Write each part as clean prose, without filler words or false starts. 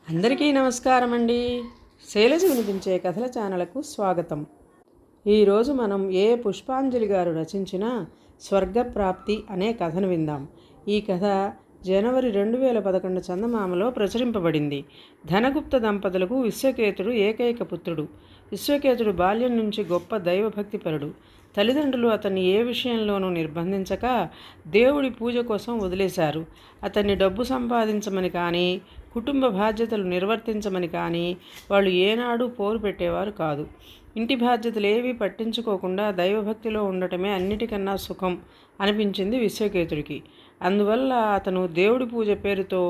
అందరికీ నమస్కారం అండి. శైలజ వినిపించే కథల ఛానల్కు స్వాగతం. ఈరోజు మనం పుష్పాంజలి గారు రచించిన స్వర్గప్రాప్తి అనే కథను విందాం. ఈ కథ జనవరి 2011 చందమామలో ప్రచురింపబడింది. ధనగుప్త దంపతులకు విశ్వకేతుడు ఏకైక పుత్రుడు. విశ్వకేతుడు బాల్యం నుంచి గొప్ప దైవభక్తిపరుడు. తల్లిదండ్రులు అతన్ని ఏ విషయంలోనూ నిర్బంధించక దేవుడి పూజ కోసం వదిలేశారు. అతన్ని డబ్బు సంపాదించమని కానీ కుటుంబ బాధ్యతలు నిర్వర్తించమని కానీ వాళ్ళు ఏనాడు పోరు పెట్టేవారు కాదు. ఇంటి బాధ్యతలు ఏవీ పట్టించుకోకుండా దైవభక్తిలో ఉండటమే అన్నిటికన్నా సుఖం అనిపించింది విశ్వకేతుడికి. అందువల్ల అతను దేవుడి పూజ పేరుతో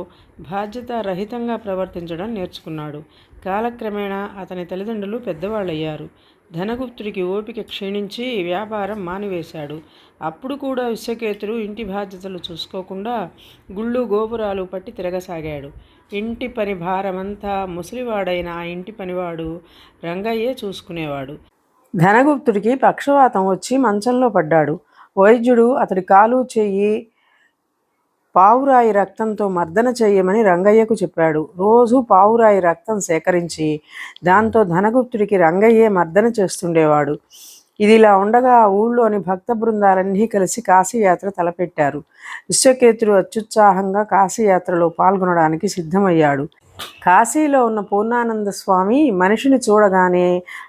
బాధ్యతారహితంగా ప్రవర్తించడం నేర్చుకున్నాడు. కాలక్రమేణా అతని తల్లిదండ్రులు పెద్దవాళ్ళయ్యారు. ధనగుప్తుడికి ఓపిక క్షీణించి వ్యాపారం మానివేశాడు. అప్పుడు కూడా విశ్వకేతుడు ఇంటి బాధ్యతలు చూసుకోకుండా గుళ్ళు గోపురాలు పట్టి తిరగసాగాడు. ఇంటి పని భారమంతా ముసలివాడైన ఆ ఇంటి పనివాడు రంగయ్యే చూసుకునేవాడు. ధనగుప్తుడికి పక్షవాతం వచ్చి మంచంలో పడ్డాడు. వైద్యుడు అతడి కాలు చెయ్యి పావురాయి రక్తంతో మర్దన చెయ్యమని రంగయ్యకు చెప్పాడు. రోజు పావురాయి రక్తం సేకరించి దాంతో ధనగుప్తుడికి రంగయ్యే మర్దన చేస్తుండేవాడు. ఇదిలా ఉండగా ఆ ఊళ్ళోని భక్త బృందాలన్నీ కలిసి కాశీయాత్ర తలపెట్టారు. విశ్వకేతుడు అత్యుత్సాహంగా కాశీయాత్రలో పాల్గొనడానికి సిద్ధమయ్యాడు. కాశీలో ఉన్న పూర్ణానంద స్వామి మనిషిని చూడగానే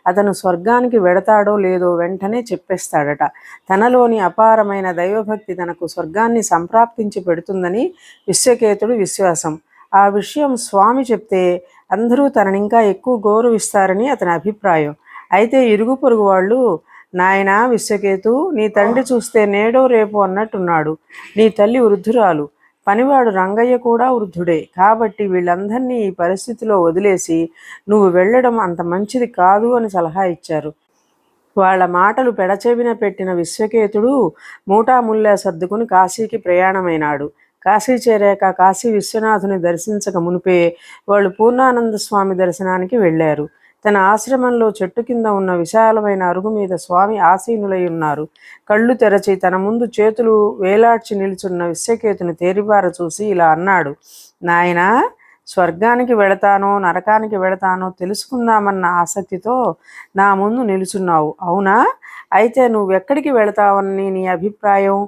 అతను స్వర్గానికి వెడతాడో లేదో వెంటనే చెప్పేస్తాడట. తనలోని అపారమైన దైవభక్తి తనకు స్వర్గాన్ని సంప్రాప్తించి పెడుతుందని విశ్వకేతుడి విశ్వాసం. ఆ విషయం స్వామి చెప్తే అందరూ తననింకా ఎక్కువ గౌరవిస్తారని అతని అభిప్రాయం. అయితే ఇరుగు పొరుగు వాళ్ళు, నాయనా విశ్వకేతు, నీ తండ్రి చూస్తే నేడో రేపు అన్నట్టున్నాడు. నీ తల్లి వృద్ధురాలు, పనివాడు రంగయ్య కూడా వృద్ధుడే. కాబట్టి వీళ్ళందరినీ ఈ పరిస్థితిలో వదిలేసి నువ్వు వెళ్ళడం అంత మంచిది కాదు అని సలహా ఇచ్చారు. వాళ్ళ మాటలు పెడచెవిన పెట్టిన విశ్వకేతుడు మూటాముల్లా సర్దుకుని కాశీకి ప్రయాణమైనాడు. కాశీ చేరాక కాశీ విశ్వనాథుని దర్శించక మునిపే వాళ్ళు పూర్ణానంద స్వామి దర్శనానికి వెళ్ళారు. తన ఆశ్రమంలో చెట్టు కింద ఉన్న విశాలమైన అరుగు మీద స్వామి ఆసీనులై ఉన్నారు. కళ్ళు తెరచి తన ముందు చేతులు వేలాడ్చి నిలుచున్న విశ్వకేతుని తేరిపార చూసి ఇలా అన్నాడు. నాయనా, స్వర్గానికి వెళతానో నరకానికి వెళతానో తెలుసుకుందామన్న ఆసక్తితో నా ముందు నిలుచున్నావు, అవునా? అయితే నువ్వెక్కడికి వెళతావని నీ అభిప్రాయం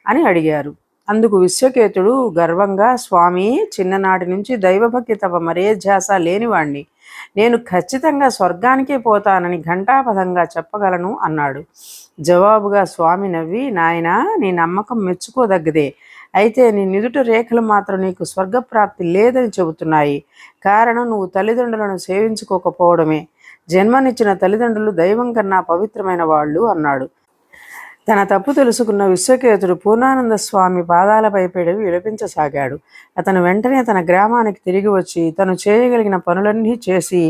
అని అడిగారు. అందుకు విశ్వకేతుడు గర్వంగా, స్వామి, చిన్ననాటి నుంచి దైవభక్తి తప్ప మరే ధ్యాస లేనివాణ్ణి. నేను ఖచ్చితంగా స్వర్గానికే పోతానని ఘంటాపథంగా చెప్పగలను అన్నాడు. జవాబుగా స్వామి నవ్వి, నాయనా, నీ నమ్మకం మెచ్చుకోదగ్గదే. అయితే నీ నిదుట రేఖలు మాత్రం నీకు స్వర్గప్రాప్తి లేదని చెబుతున్నాయి. కారణం నువ్వు తల్లిదండ్రులను సేవించుకోకపోవడమే. జన్మనిచ్చిన తల్లిదండ్రులు దైవం కన్నా పవిత్రమైన వాళ్ళు అన్నాడు. తన తప్పు తెలుసుకున్న విశ్వకేతుడు పూర్ణానంద స్వామి పాదాలపై పెడి విలపించసాగాడు. అతను వెంటనే తన గ్రామానికి తిరిగి వచ్చి తను చేయగలిగిన పనులన్నీ చేసి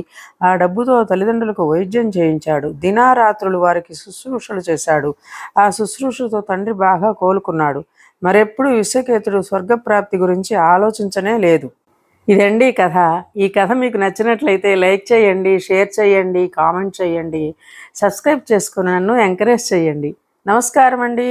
ఆ డబ్బుతో తల్లిదండ్రులకు వైద్యం చేయించాడు. దినారాత్రులు వారికి శుశ్రూషలు చేశాడు. ఆ శుశ్రూషతో తండ్రి బాగా కోలుకున్నాడు. మరెప్పుడు విశ్వకేతుడు స్వర్గప్రాప్తి గురించి ఆలోచించనే లేదు. ఇదండి కథ. ఈ కథ మీకు నచ్చినట్లయితే లైక్ చేయండి, షేర్ చేయండి, కామెంట్ చేయండి, సబ్స్క్రైబ్ చేసుకుని నన్ను ఎంకరేజ్ చేయండి. నమస్కారం అండి.